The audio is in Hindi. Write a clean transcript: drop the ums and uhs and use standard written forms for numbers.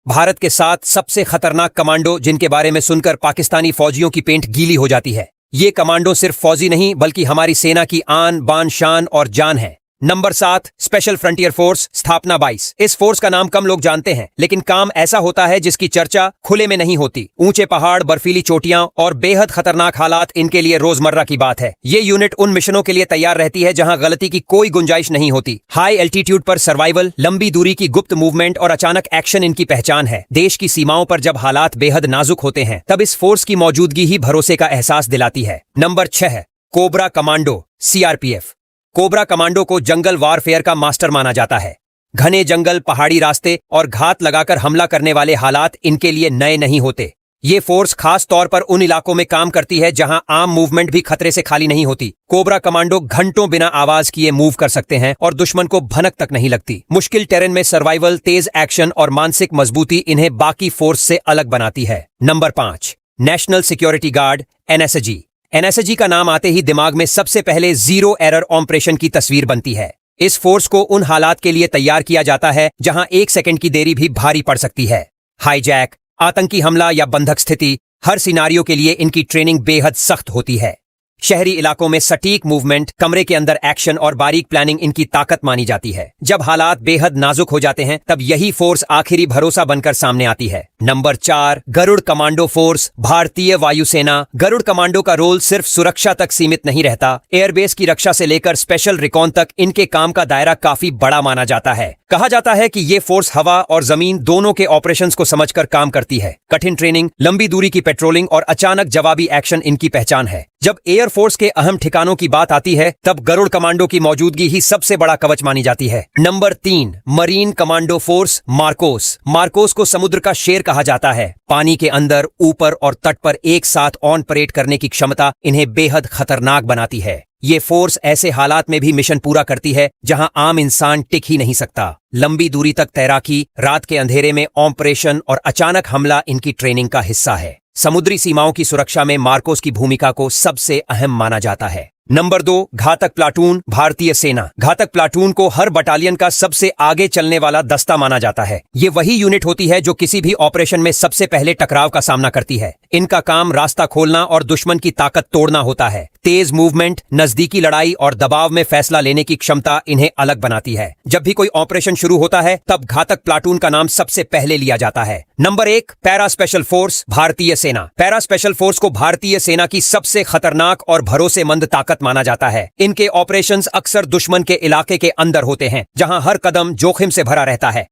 भारत के 7 सबसे खतरनाक कमांडो जिनके बारे में सुनकर पाकिस्तानी फौजियों की पेंट गीली हो जाती है। ये कमांडो सिर्फ फौजी नहीं बल्कि हमारी सेना की आन बान शान और जान है। नंबर 7 स्पेशल फ्रंटियर फोर्स, स्थापना 22। इस फोर्स का नाम कम लोग जानते हैं, लेकिन काम ऐसा होता है जिसकी चर्चा खुले में नहीं होती। ऊंचे पहाड़, बर्फीली चोटियां और बेहद खतरनाक हालात इनके लिए रोजमर्रा की बात है। ये यूनिट उन मिशनों के लिए तैयार रहती है जहां गलती की कोई गुंजाइश नहीं होती। हाई एल्टीट्यूड पर सर्वाइवल, लंबी दूरी की गुप्त मूवमेंट और अचानक एक्शन इनकी पहचान है। देश की सीमाओं पर जब हालात बेहद नाजुक होते हैं तब इस फोर्स की मौजूदगी ही भरोसे का एहसास दिलाती है। नंबर 6 है cobra commando, CRPF. Cobra commando को जंगल वारफेयर का मास्टर माना जाता है। घने जंगल, पहाड़ी रास्ते और घात लगाकर हमला करने वाले हालात इनके लिए नए नहीं होते। ये फोर्स खास तौर पर उन इलाकों में काम करती है जहां आम मूवमेंट भी खतरे से खाली नहीं होती। कोबरा कमांडो घंटों बिना आवाज किए मूव कर सकते हैं और दुश्मन को भनक तक नहीं लगती। मुश्किल टेरेन में सर्वाइवल, तेज एक्शन और मानसिक मजबूती इन्हें बाकी फोर्स से अलग बनाती है। Number 5 national security guard, NSG. NSG का नाम आते ही दिमाग में सबसे पहले जीरो एरर ऑपरेशन की तस्वीर बनती है। इस फोर्स को उन हालात के लिए तैयार किया जाता है जहां 1 सेकंड की देरी भी भारी पड़ सकती है। हाईजैक, आतंकी हमला या बंधक स्थिति, हर सिनारियो के लिए इनकी ट्रेनिंग बेहद सख्त होती है। शहरी इलाकों में सटीक मूवमेंट, कमरे के अंदर एक्शन और बारीक प्लानिंग इनकी ताकत मानी जाती है। जब हालात बेहद नाजुक हो जाते हैं तब यही फोर्स आखिरी भरोसा बनकर सामने आती है। नंबर 4 गरुड़ कमांडो फोर्स, भारतीय वायुसेना। गरुड़ कमांडो का रोल सिर्फ सुरक्षा तक सीमित नहीं रहता। एयरबेस की रक्षा से लेकर स्पेशल रिकॉन तक इनके काम का दायरा काफी बड़ा माना जाता है। कहा जाता है कि ये फोर्स हवा और जमीन दोनों के ऑपरेशंस को समझकर काम करती है। कठिन ट्रेनिंग, लंबी दूरी की पेट्रोलिंग और अचानक जवाबी एक्शन इनकी पहचान है। जब एयर फोर्स के अहम ठिकानों की बात आती है तब गरुड़ कमांडो की मौजूदगी ही सबसे बड़ा कवच मानी जाती है। Number 3 marine commando force, Marcos. Marcos को समुद्र का शेर कहा जाता है। पानी के अंदर, ऊपर और तट पर एक साथ ऑन परेड करने की क्षमता इन्हें बेहद खतरनाक बनाती है। ये फोर्स ऐसे हालात में भी मिशन पूरा करती है जहां आम इंसान टिक ही नहीं सकता। लंबी दूरी तक तैराकी, रात के अंधेरे में ऑपरेशन और अचानक हमला इनकी ट्रेनिंग का हिस्सा है। समुद्री सीमाओं की सुरक्षा में मार्कोस की भूमिका को सबसे अहम माना जाता है। नंबर 2 घातक प्लाटून, भारतीय सेना। घातक प्लाटून को हर बटालियन का सबसे आगे चलने वाला दस्ता माना जाता है। ये वही यूनिट होती है जो किसी भी ऑपरेशन में सबसे पहले टकराव का सामना करती है। इनका काम रास्ता खोलना और दुश्मन की ताकत तोड़ना होता है। तेज मूवमेंट, नजदीकी लड़ाई और दबाव में फैसला लेने की क्षमता इन्हें अलग बनाती है। जब भी कोई ऑपरेशन शुरू होता है तब घातक प्लाटून का नाम सबसे पहले लिया जाता है। नंबर 1 पैरा स्पेशल फोर्स, भारतीय सेना। पैरा स्पेशल फोर्स को भारतीय सेना की सबसे खतरनाक और भरोसेमंद ताकत माना जाता है। इनके ऑपरेशंस अक्सर दुश्मन के इलाके के अंदर होते हैं जहां हर कदम जोखिम से भरा रहता है।